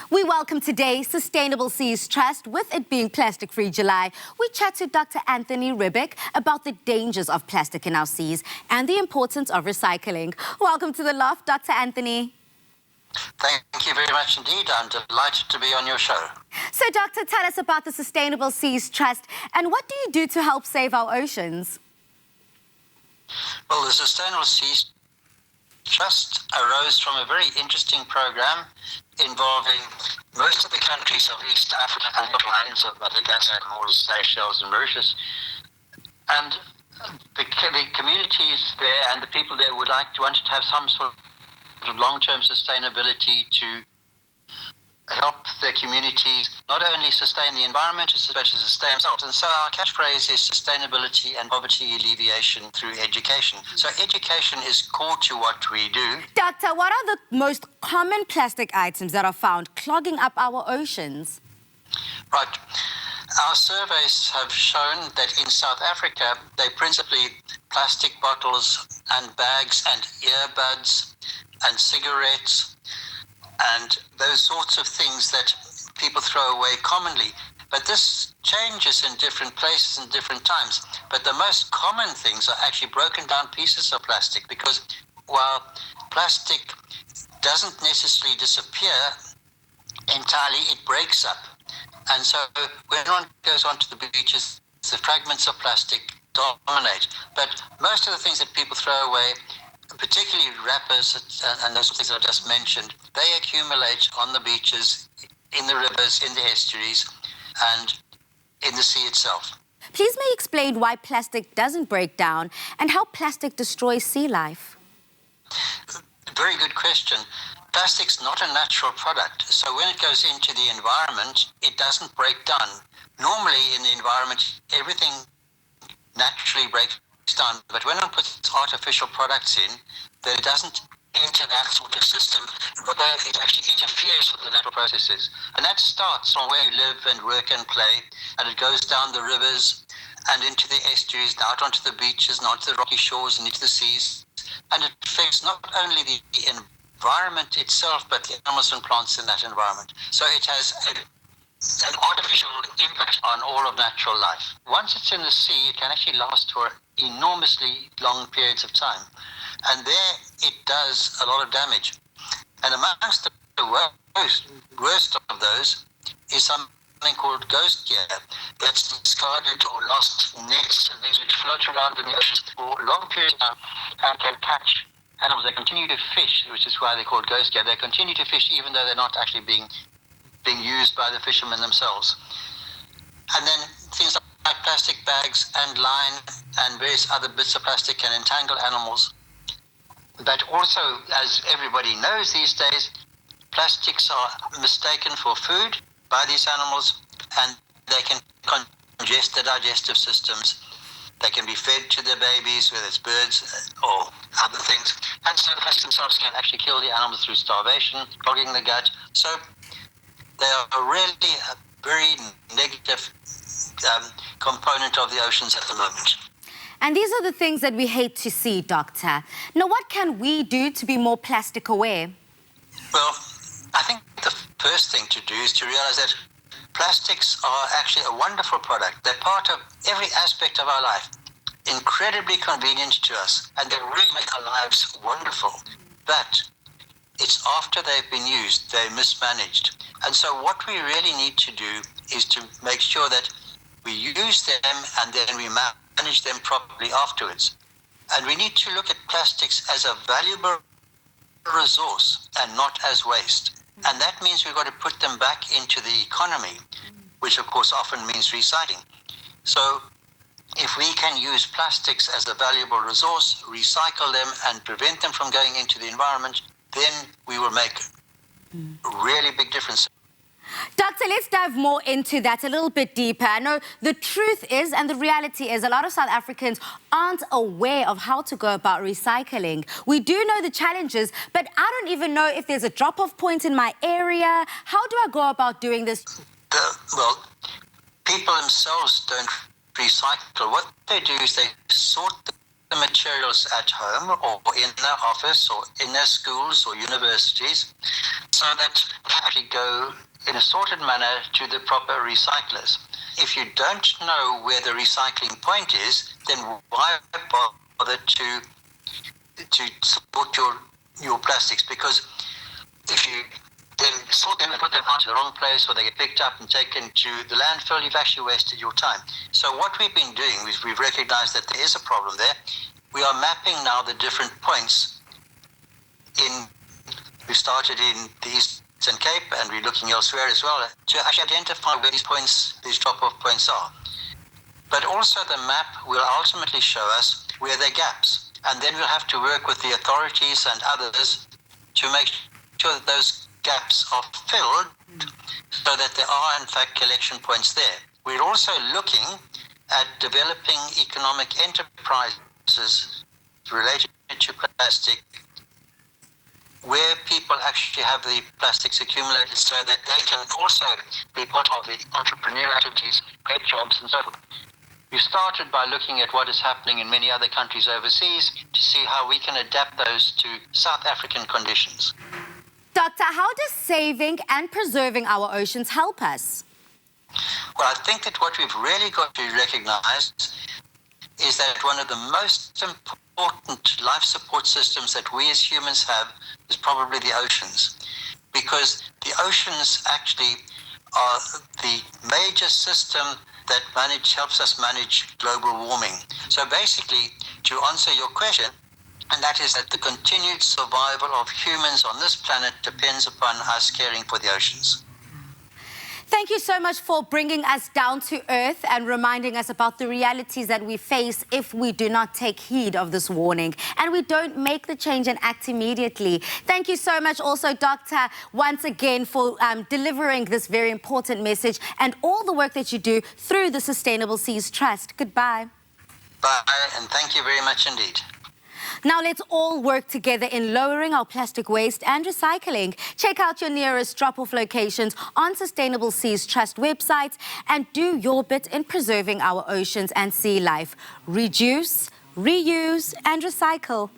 We welcome today Sustainable Seas Trust. With it being Plastic Free July, we chat to Dr. Anthony Ribbick about the dangers of plastic in our seas and the importance of recycling. Welcome to The Loft, Dr. Anthony. Thank you very much indeed. I'm delighted to be on your show. So, Doctor, tell us about the Sustainable Seas Trust and what do you do to help save our oceans? Well, the Sustainable Seas Trust arose from a very interesting program involving most of the countries of East Africa and the islands of Madagascar, Seychelles and Mauritius. And the communities there and the people there wanted to have some sort of long-term sustainability to help their communities not only sustain the environment, but to sustain themselves. And so our catchphrase is sustainability and poverty alleviation through education. So education is core to what we do. Doctor, what are the most common plastic items that are found clogging up our oceans? Right. Our surveys have shown that in South Africa, they're principally plastic bottles and bags and earbuds and cigarettes and those sorts of things that people throw away commonly. But this changes in different places and different times. But the most common things are actually broken down pieces of plastic, because while plastic doesn't necessarily disappear entirely, it breaks up. And so when one goes onto the beaches, the fragments of plastic dominate. But most of the things that people throw away, particularly wrappers and those things that I just mentioned, they accumulate on the beaches, in the rivers, in the estuaries, and in the sea itself. Please may you explain why plastic doesn't break down and how plastic destroys sea life? Very good question. Plastic's not a natural product, so when it goes into the environment, it doesn't break down. Normally in the environment, everything naturally breaks down, but when one puts artificial products in, then it doesn't enter that sort of system, but it actually interferes with the natural processes. And that starts from where you live and work and play, and it goes down the rivers and into the estuaries, and out onto the beaches, and onto the rocky shores and into the seas. And it affects not only the environment itself, but the animals and plants in that environment. So it has an artificial impact on all of natural life. Once it's in the sea, it can actually last for enormously long periods of time. And there it does a lot of damage. And amongst the worst of those is something called ghost gear that's discarded or lost nets and things which float around in the ocean for long periods of time and can catch animals. They continue to fish, which is why they're called ghost gear. They continue to fish even though they're not actually being used by the fishermen themselves. And then things like plastic bags and line and various other bits of plastic can entangle animals. But also, as everybody knows these days, plastics are mistaken for food by these animals, and they can congest the digestive systems. They can be fed to their babies, whether it's birds or other things. And so the plastics themselves can actually kill the animals through starvation, clogging the gut. So they are really a very negative component of the oceans at the moment. And these are the things that we hate to see, Doctor. Now, what can we do to be more plastic aware? Well, I think the first thing to do is to realize that plastics are actually a wonderful product. They're part of every aspect of our life, incredibly convenient to us, and they really make our lives wonderful. But it's after they've been used, they're mismanaged. And so what we really need to do is to make sure that we use them and then we manage them properly afterwards. And we need to look at plastics as a valuable resource and not as waste. And that means we've got to put them back into the economy, which of course often means recycling. So if we can use plastics as a valuable resource, recycle them and prevent them from going into the environment, then we will make a really big difference. Doctor, let's dive more into that a little bit deeper. I know the truth is, and the reality is, a lot of South Africans aren't aware of how to go about recycling. We do know the challenges, but I don't even know if there's a drop-off point in my area. How do I go about doing this? Well, people themselves don't recycle. What they do is they sort the the materials at home or in their office or in their schools or universities so that they actually go in a sorted manner to the proper recyclers. If you don't know where the recycling point is, then why bother to sort your plastics? Because if you then sort them and put them onto the wrong place, or they get picked up and taken to the landfill, you've actually wasted your time. So what we've been doing is we've recognized that there is a problem there. We are mapping now the different points we started in the Eastern Cape, and we're looking elsewhere as well to actually identify where these drop-off points are. But also the map will ultimately show us where there are gaps. And then we'll have to work with the authorities and others to make sure that those gaps are filled so that there are, in fact, collection points there. We're also looking at developing economic enterprises related to plastic where people actually have the plastics accumulated so that they can also be part of the entrepreneurial activities, create jobs and so forth. We started by looking at what is happening in many other countries overseas to see how we can adapt those to South African conditions. Doctor, how does saving and preserving our oceans help us? Well, I think that what we've really got to recognize is that one of the most important life support systems that we as humans have is probably the oceans, because the oceans actually are the major system that helps us manage global warming. So basically, to answer your question, and that is that the continued survival of humans on this planet depends upon us caring for the oceans. Thank you so much for bringing us down to earth and reminding us about the realities that we face if we do not take heed of this warning and we don't make the change and act immediately. Thank you so much also, Doctor, once again for delivering this very important message and all the work that you do through the Sustainable Seas Trust. Goodbye. Bye, and thank you very much indeed. Now let's all work together in lowering our plastic waste and recycling. Check out your nearest drop-off locations on Sustainable Seas Trust websites and do your bit in preserving our oceans and sea life. Reduce, reuse and recycle.